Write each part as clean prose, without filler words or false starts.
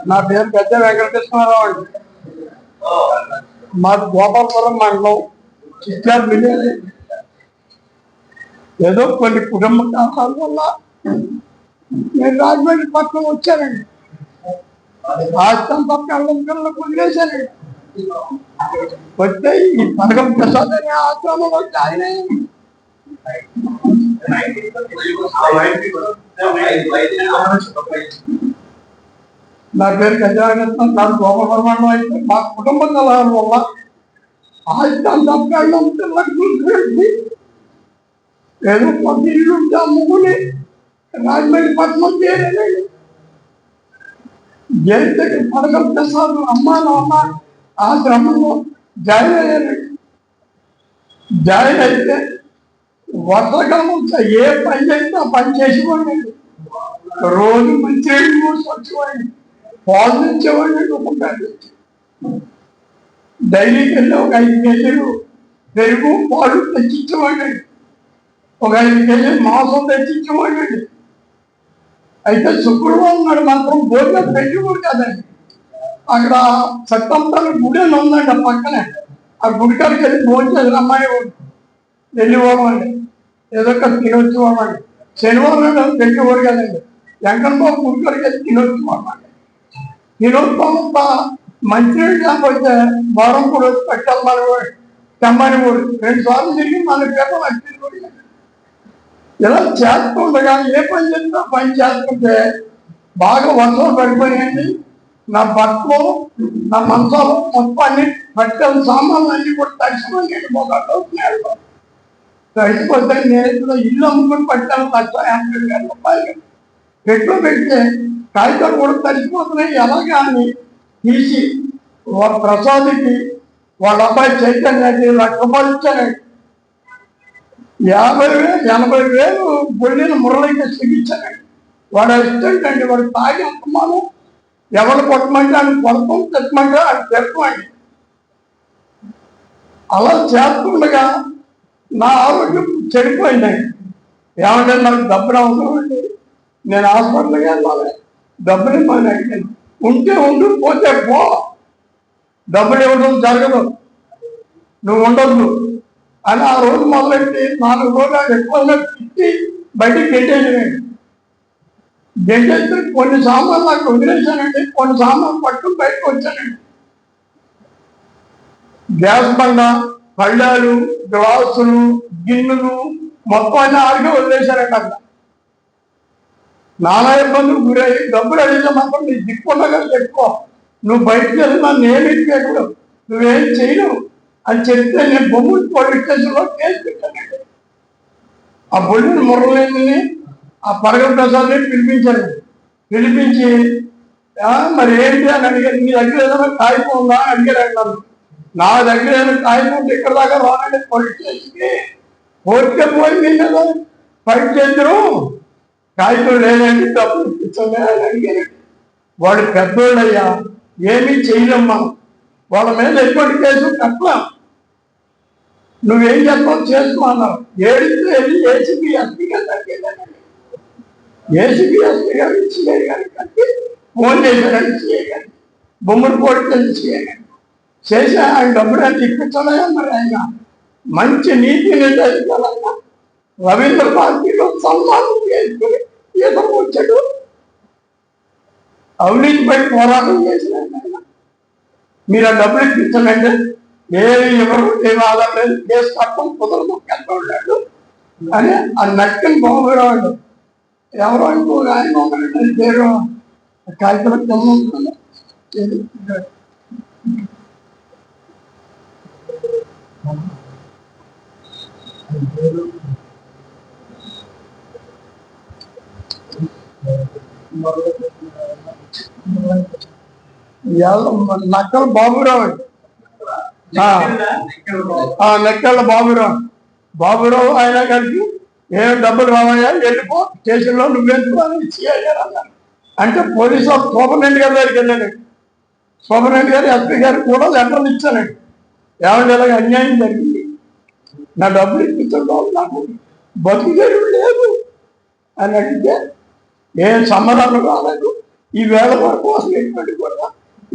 నా పేరు పెద్ద వెంకటకృష్ణారావు అండి. మాది గోపాలపురం మండలం చిట్యాల విలేజ్. ఏదో కొన్ని కుటుంబ కారణాల వల్ల నేను రాజమండ్రి పక్కన వచ్చానండి. రాజస్థాన్ పక్కన వదిలేశానండి. వస్తే ఈ పథకం ప్రసాద్ అనే ఆశ్రమంలో జాయిన్ అయ్యాను. నా పేరు గజాగత్నం. నాకు గోపవర్మణం అయితే మా కుటుంబ కలహాల వల్ల రాజస్థాన్ తప్పడం పిల్లకి ఏదో కొద్ది ఇల్లు అమ్ముకుని రాజమండ్రి పట్టణం చేరానండి. జయంతి పథకం ప్రసాద్ అమ్మా నాన్న ఆశ్రమంలో జాయిన్ అయ్యానండి. జాయిన్ అయితే వర్షకాలం ఏ పని చేస్తే ఆ పని చేసేవాడిని. రోజు మంచి వచ్చేవాడిని, పాలు తెచ్చేవాడిని. ఒక్కొక్కటి డైరీకి వెళ్ళి ఒక 5 కేజీలు పెరుగు పాలు తెచ్చిచ్చేవాడిని, ఒక 5 కేజీలు మాంసం తెచ్చిచ్చేవాడిని. అయితే శుక్రవారం నాడు మాత్రం భోజనం పెట్టివాడు కదండి. అక్కడ సత్తంతల గుడి అని ఉందండి ఆ పక్కనే. ఆ గుడికాడికి వెళ్ళి భోజనం అమ్మాయి వెళ్ళిపోమండి, ఏదో తినొచ్చుకోమండి. శనివారం పెట్టేవాడు కదండి. వెంకటబాబు గుడికాడికి వెళ్ళి తినొచ్చుకోమండి. తినొచ్చుకోమంతా మంచినీళ్ళు లేకపోతే వారం కూడా పెట్టాలి తెమ్మని కూడా 2 సార్లు తిరిగి మన పేపర్ నచ్చింది. ఇలా చేస్తుండగా ఏ పని చేసినా పని చేస్తుంటే బాగా వర్షాలు పడిపోయాయండి. నా బట్టలు, నా మంచాలు మొత్తం అన్ని పట్టెలు సామాన్లు అన్ని కూడా తడిసిపోయాయండి. మొదలు తడిసిపోతే నేను ఇల్లు అమ్ముకుని పట్టాను. 1,50,000 రూపాయలు పెట్టులో పెడితే కాగితాలు కూడా తడిసిపోతున్నాయి. ఎలాగా అని తీసి ప్రసాద్కి వాళ్ళ అబ్బాయి చైతన్యకి 1,00,000 రూపాయలు ఇచ్చానండి. 50,000 బొల్లిన మురళికి ఇచ్చానండి. వాడు అసిస్టెంట్ అండి. వాడు తాగి అంటున్నాను, ఎవరు కొట్టమంటే ఆయన కొడతాం, తెచ్చమంటే ఆయన తెప్పండి. అలా చేస్తుండగా నా ఆరోగ్యం చెడిపోయిందండి. ఏమంటే నాకు డబ్బులు అవసరమండి, నేను హాస్పిటల్కి వెళ్ళాలి, డబ్బులు ఇవ్వమని అడిగాను. ఉంటే ఉండు, పోతే పో, డబ్బులు ఇవ్వడం జరగదు, నువ్వు ఉండొద్దు అని ఆ రోజు మొదలెట్టి 4 రోజులు ఎక్కువగా తిట్టి బయటికి గెట్టేసానండి. గెట్టేస్తే కొన్ని సామాన్లు నాకు వదిలేశానండి. కొన్ని సామాన్లు పట్టుకుని బయటకు వచ్చానండి. గ్యాస్ బండ, పళ్ళాలు, గ్లాసులు, గిన్నెలు మొత్తం అన్నీ ఆడిగా వదిలేశారండి. అక్కడ నానా ఇబ్బందులు గురై డబ్బులు అడిగితే మాత్రం నీ దిక్కుండగా చెప్పుకో, నువ్వు బయటకు వెళ్ళి నన్ను ఏమి ఎక్కడు, నువ్వేం చేయను అని చెప్తే నేను బొమ్మలు పోలీస్ స్టేషన్లో కేసు పెట్టానండి. ఆ బొల్లిని మురళిని ఆ పరగం ప్రసాద్ని పిలిపించాను. పిలిపించి మరి ఏంటి అని అడిగారు. నీ దగ్గర ఏదైనా కాగితం ఉందా అని అడిగారు. నన్ను నా దగ్గర ఏదైనా కాగితం ఉంటే ఇక్కడ దాకా రానండి పోలీస్ స్టేషన్కి. కోర్టుకే పోయింది కదా, ఫైట్ చేద్దరు, కాగితం లేదండి, డబ్బులు ఇప్పించండి అని అడిగారు. వాడు పెద్దోళ్ళయ్యా, ఏమీ చేయలేమ్మా, వాళ్ళ మీద ఎటువంటి కేసు కట్టలేం, నువ్వేం చేస్తావు చేసుకో అన్నారు. ఏడిస్తే వెళ్ళి ఏసీబీ ఎస్పీ గారు తగ్గేదానండి. ఏసీబీ ఎస్పీ గారు సిఐ గారికి కట్టి ఫోన్ చేశారండి. సిఐ గారికి బొమ్మలు పోటీ సిఐ గారు చేసి ఆయన డబ్బులు అంటే ఇప్పించలే. మరి ఆయన మంచి నీతి నిర్దేశించాలన్నా రవీంద్ర భారతిలో సన్మానం చేసుకుని ఈతకు వచ్చాడు. అవినీతిపై పోరాటం చేసిన మీరు ఆ డబ్బులు ఇప్పించండి, ఏమి ఎవరు ఏమి ఆధారం లేదు, కేసు కట్టడం కుదరదు, ఎంత ఉన్నాడు అని ఆ నక్కని బాగురాడు. ఎవరో ఇంకొక ఆయన ఒకరి పేరు కాగితం ఉంటుంది. నక్కల బాబురావు అండి. నెక్కల బాబురావు ఆయన గారికి ఏం డబ్బులు రావయ్యా, వెళ్ళిపో స్టేషన్లో నువ్వెందుకు అని అన్నారు. అంటే పోలీసు సూపరింటెండెంట్ గారి దగ్గరికి వెళ్ళానండి. సూపరింటెండెంట్ గారు ఎస్పీ గారికి కూడా లెటర్లు ఇచ్చానండి. ఏమంటే ఇలాగ అన్యాయం జరిగింది, నా డబ్బులు ఇప్పించడం నాకు బతుకు లేదు అని అడిగితే ఏం సమాధానం రాలేదు. ఈ వేళ వరకు అసలు ఎటువంటి కూడా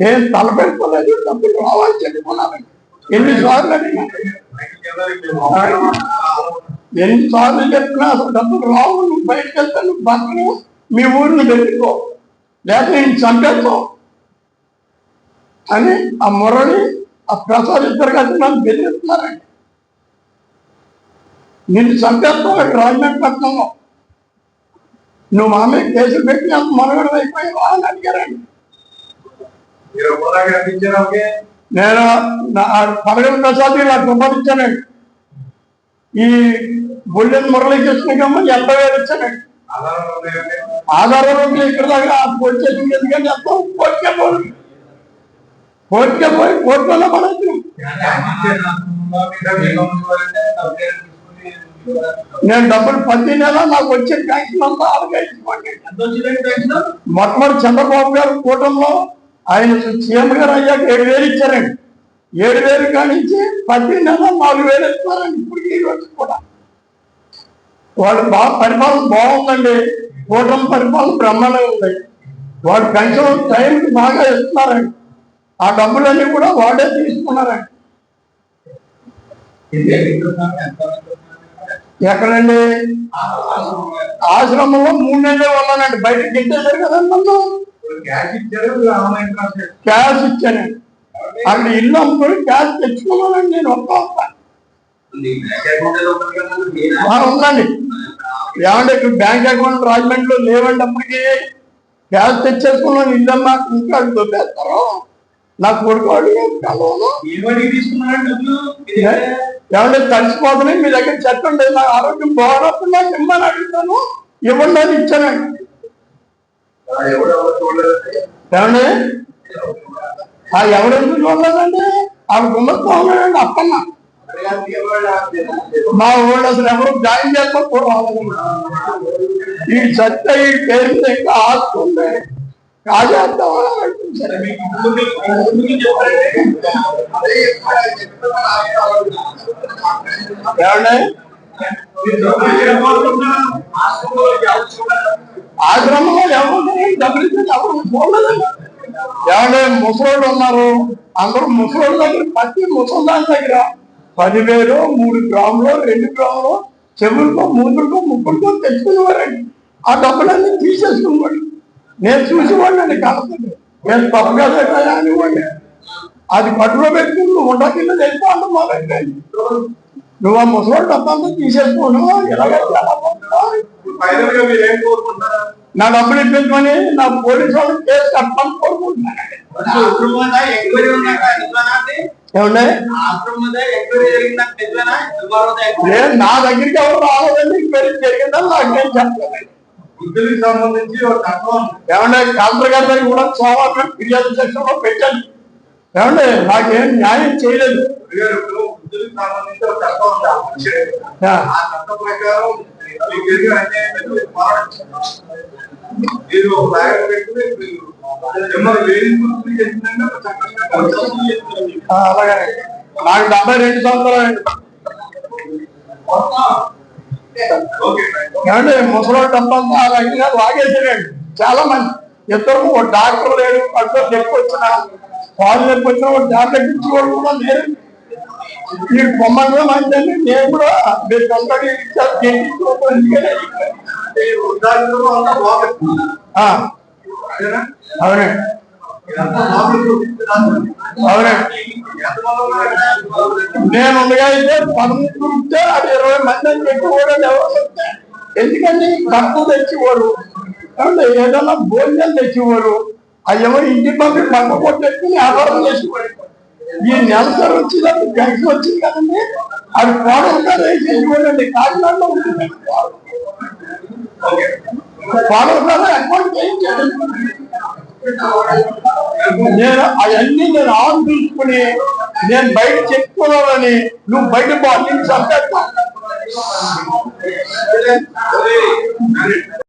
ఏం తలపెట్టుకోలేదు, డబ్బులు రావాలి చెప్పుకున్నానండి. ఎన్నిసార్లు చెప్పినా అసలు డబ్బులు రావు, నువ్వు బయటకు వెళ్తా, నువ్వు బతను, మీ ఊరిని పెట్టుకో, లేక నేను చంపేస్తావు అని ఆ మురళి ఆ ప్రసాద్ ఇద్దరు కలిసి నన్ను బెదిరిస్తున్నారండి. నిన్ను చంపేస్తావు రాజమండ్రిపట్నంలో, నువ్వు మా మీద కేసులు పెట్టి అంత మనగడ అయిపోయావా అని అడిగారండి. నేను పదకొండు ప్రసాద్ ఇలా సంపాదించానండి. ఈ బుల్లెన్ మురళీకృష్ణకమ్మ 80,000 ఇచ్చానండి. ఆధారం ఇక్కడ దాకా వచ్చేసింది. ఎందుకంటే ఎంతో కోర్టుకే పోయి కోర్టులో పడచ్చు. నేను డబ్బులు ప్రతి నెల నాకు వచ్చే ట్యాక్సీలు అంతా మొట్టమొదటి చంద్రబాబు గారు కూటమిలో ఆయన సీఎం గారు అయ్యాక 7,000 ఇచ్చారండి. 7,000 కానించి ప్రతి నెల 4,000 ఇస్తున్నారండి. ఇప్పుడు ఈ రోజు కూడా వాళ్ళు పరిపాలన బాగుందండి. కూటమి పరిపాలన బ్రహ్మాండంగా ఉంది. వాళ్ళు పెన్షన్ టైంకి బాగా ఇస్తున్నారండి. ఆ డబ్బులన్నీ కూడా వాడే తీసుకున్నారండి. ఎక్కడండి? ఆశ్రమంలో 3 నెలలే ఉన్నానండి. బయటకు గింటేశారు కదండి. క్యాష్ ఇచ్చానండి. అక్కడ ఇల్లు అమ్ముకొని క్యాష్ తెచ్చుకున్నానండి. నేను ఉందండి. ఏమంటే ఇక్కడ బ్యాంక్ అకౌంట్ రాజమండ్రిలో లేవండి. అప్పటికి క్యాష్ తెచ్చేసుకున్నాను. ఇల్లు నాకు ఇంకా దొబ్బేస్తారు. నా కొడుకు ఏమంటే తడిసిపోతున్నాయి, మీ దగ్గర చెప్పండి, నా ఆరోగ్యం బాగున్నప్పుడు నాకు ఇమ్మని అడుగుతాను, ఇవ్వండి అని ఇచ్చానండి. ఏమండి ఎవరెందుకు చూడలేదండి? ఆవిడ గుమ్మస్తానండి. అప్పన్న మా ఊళ్ళో అసలు ఎవరు జాయిన్ చేసుకోవాలి. ఈ సత్య ఈ పేరు ఇంకా ఆస్తుంది కాజేద్దామని ఆశ్రమంలో ఎవరు చూడలేదండి. ఏమంటే ముసలోళ్ళు ఉన్నారు, అందరూ ముసలోళ్ళ దగ్గర ప్రతి ముసల్దాని దగ్గర 10,000, 3 గ్రాములు, 2 గ్రాములు చెవులకో, మూతులకో, ముక్కులకో తెచ్చుకునేవారండి. ఆ డబ్బులన్నీ తీసేసుకునేవాడు. నేను చూసేవాడిని కలుపుతుంది. నేను తప్పుగా పెట్టాయా అనివ్వండి. అది కట్టులో పెట్టుకుని నువ్వు ఉండ కింద తెలుసు అంట మొదటి నువ్వు ఆ ముసలోళ్ళు డబ్బంతా తీసేసుకోను. నా డబ్బులు ఇప్పించుకొని నా పోలీసు వాళ్ళు కేసు కట్టమని కోరుకుంటున్నాను. నా దగ్గరికి ఎవరు రాలేదండి. జరిగిందని నాకు నేను చెప్పలేదు. వృద్ధులకు సంబంధించి ఏమంటే కలెక్టర్ గారి దగ్గర కూడా సోమవారం ఫిర్యాదు సెక్షన్లో పెట్టాను. ఏమంటే నాకేం న్యాయం చేయలేదు. వృద్ధులకు సంబంధించి ఒక చట్టం ఉంది. ఆ చట్టం ప్రకారం అలాగే నాకు 72 సంవత్సరాలు. ఏమంటే ముసలోళ్ళు డబ్బంతా రకంగా లాగేసాడండి. చాలా మంది ఇద్దరు ఒక డాక్టర్ లేడు, అక్కడ నొప్పి వచ్చినా పాలు నొప్పి వచ్చినా ఒక టాబ్లెట్ ఇచ్చేవాళ్ళు కూడా లేరు. ఈ బొమ్మగా మంచిదండి. నేను కూడా మీరు కంపెనీ అవునండి అవునండి. నేను ఉండగా అయితే 13 ఉంటే అది 20 మంది అని చెప్పి కూడా ఎవరు వస్తే ఎందుకంటే ఖర్చు తెచ్చేవారు, ఏదైనా భోజనం తెచ్చేవారు. అయ్యేమో ఇంటి పంపి పంట కొట్టేసుకుని వ్యాపారం చేసేవాడు. ఈ నెలసరి వచ్చినప్పుడు పెన్షన్ వచ్చింది కదండి, అది కోడలుగా వేసేసేవాడండి. కాకినాడలో ఉంటుంది కోడలు అకౌంట్ ఏం చేయాలి. నేను అవన్నీ నేను ఆన్ చూసుకుని నేను బయట చెప్పుకోవాలని నువ్వు బయట బాగా చంపేస్తా